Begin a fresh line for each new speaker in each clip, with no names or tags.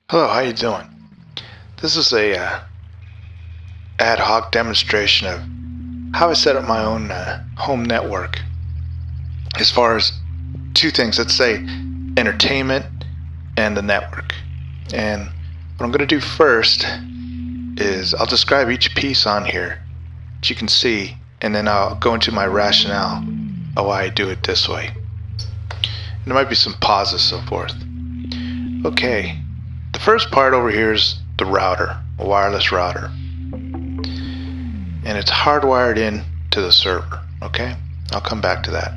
Hello, how you doing? This is a ad hoc demonstration of how I set up my own home network as far as two things, let's say entertainment and the network. And what I'm going to do first is I'll describe each piece on here that you can see, and then I'll go into my rationale of why I do it this way. And there might be some pauses, so forth. Okay. The first part over here is the router, a wireless router, and it's hardwired in to the server. Okay, I'll come back to that.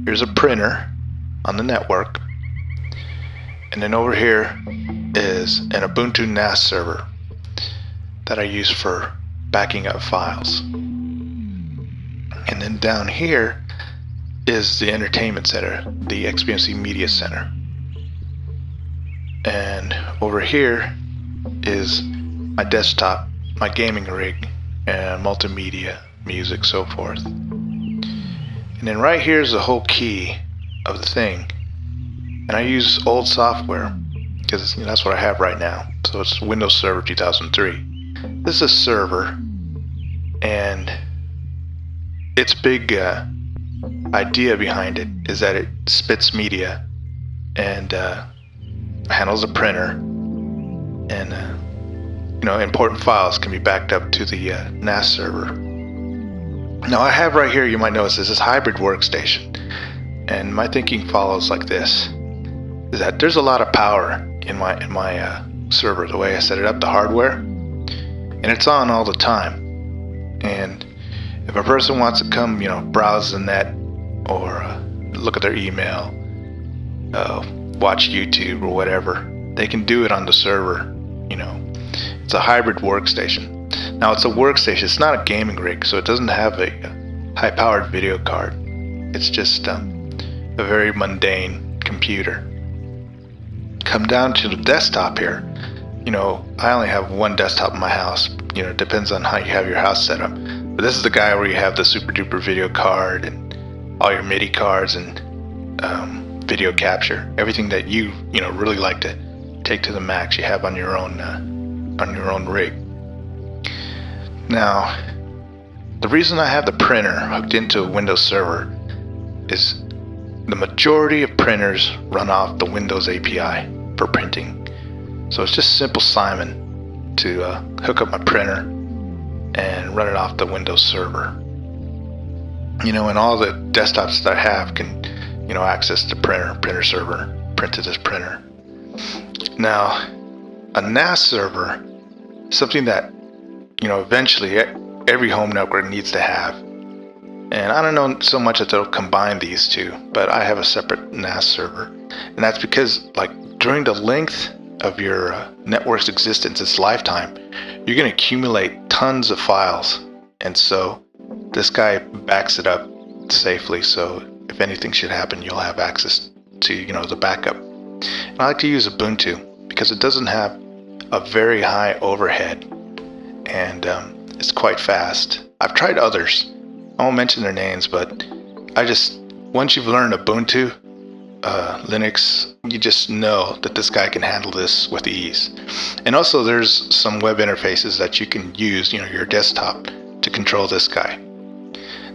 Here's a printer on the network, and then over here is an Ubuntu NAS server that I use for backing up files. And then down here is the entertainment center, the XBMC Media Center. And over here is my desktop, my gaming rig, and multimedia, music, so forth. And then right here is the whole key of the thing. And I use old software because that's what I have right now. So it's Windows Server 2003. This is a server, and its big idea behind it is that it spits media and handles a printer, and important files can be backed up to the NAS server. Now I have right here, you might notice, this is hybrid workstation, and my thinking follows like this: is that there's a lot of power in my server, the way I set it up, the hardware, and it's on all the time. And if a person wants to come, browse the net or look at their email, watch YouTube or whatever, they can do it on the server. It's a hybrid workstation. Now it's a workstation, it's not a gaming rig, so it doesn't have a high-powered video card. It's just a very mundane computer. Come down to the desktop here. I only have one desktop in my house. It depends on how you have your house set up. But this is the guy where you have the super duper video card and all your MIDI cards and video capture, everything that you really like to take to the max, you have on your own rig. Now, the reason I have the printer hooked into a Windows server is the majority of printers run off the Windows API for printing. So it's just simple Simon to hook up my printer and run it off the Windows server. And all the desktops that I have can access the printer server, print to this printer. Now, a NAS server, something that eventually every home network needs to have. And I don't know so much that they'll combine these two, but I have a separate NAS server, and that's because during the length of your network's existence, its lifetime, you're going to accumulate tons of files, and so this guy backs it up safely, so if anything should happen, you'll have access to the backup. And I like to use Ubuntu because it doesn't have a very high overhead, and it's quite fast. I've tried others, I won't mention their names, but once you've learned Ubuntu, Linux, you just know that this guy can handle this with ease. And also there's some web interfaces that you can use, your desktop, to control this guy.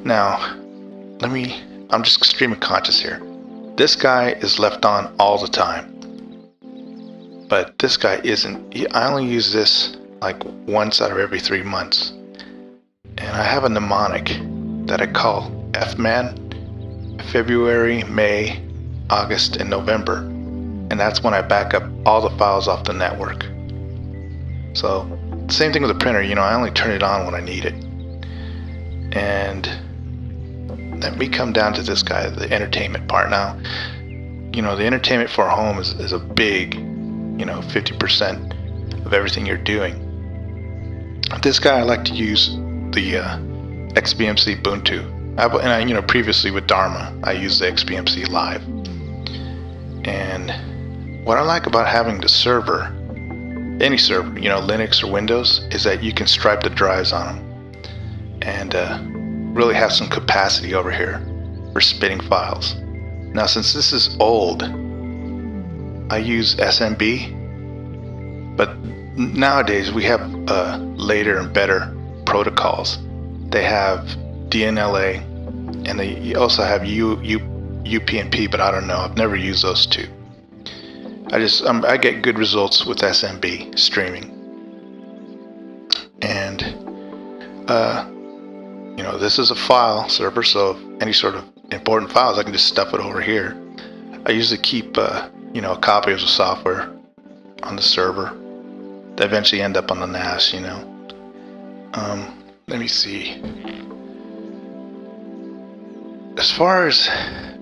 Now, I'm just stream conscious here. This guy is left on all the time, but this guy isn't. I only use this once out of every 3 months, and I have a mnemonic that I call F-Man: February, May, August, and November, and that's when I back up all the files off the network. So same thing with the printer, I only turn it on when I need it. And let me come down to this guy, the entertainment part. Now, the entertainment for a home is a big, 50% of everything you're doing. This guy, I like to use the XBMCbuntu. And previously with Dharma, I used the XBMC Live. And what I like about having the server, any server, Linux or Windows, is that you can stripe the drives on them and really have some capacity over here for spitting files. Now, since this is old, I use SMB But nowadays we have later and better protocols. They have DNLA, and they also have UPnP, but I don't know. I've never used those two. I get good results with SMB streaming, and you know, this is a file server, so any sort of important files I can just stuff it over here. I usually keep you know, a copy of the software on the server. They eventually end up on the NAS, you know. Let me see. As far as,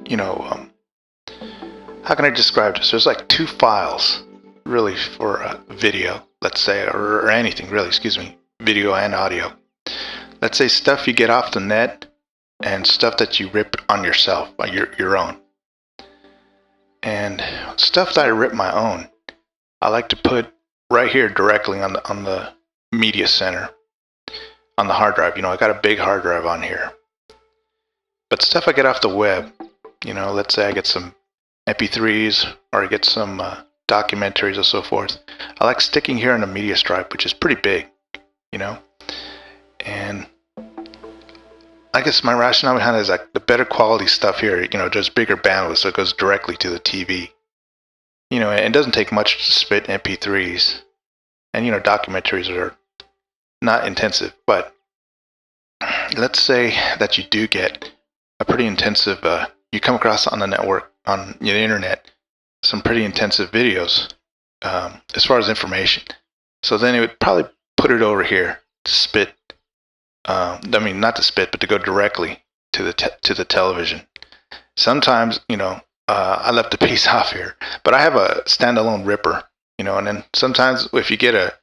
you know, how can I describe this? There's like two files, really, for video, let's say, or anything, really, excuse me, video and audio. Let's say stuff you get off the net and stuff that you rip on yourself, by your own. And stuff that I rip my own, I like to put right here directly on the media center, on the hard drive. You know, I got a big hard drive on here. But stuff I get off the web, you know, let's say I get some MP3s or I get some documentaries or so forth, I like sticking here on the media stripe, which is pretty big, you know. And I guess my rationale behind it is like the better quality stuff here, you know, there's bigger bandwidth, so it goes directly to the TV. You know, it doesn't take much to spit MP3s, and you know, documentaries are not intensive. But let's say that you do get a pretty intensive, you come across on the network, on the internet, some pretty intensive videos as far as information. So then it would probably put it over here to spit. I mean, not to spit, but to go directly to the television. Sometimes, you know, I left a piece off here, but I have a standalone ripper, you know, and then sometimes if you get a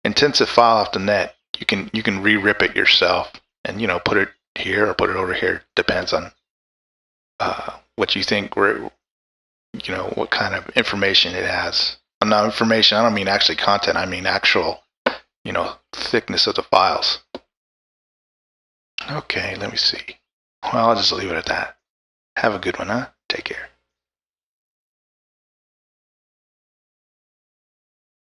intensive file off the net, you can re-rip it yourself and, you know, put it here or put it over here. Depends on what you think, you know, what kind of information it has. Now, information, I don't mean actually content, I mean actual, you know, thickness of the files. Okay, let me see. Well, I'll just leave it at that. Have a good one, huh? Take care.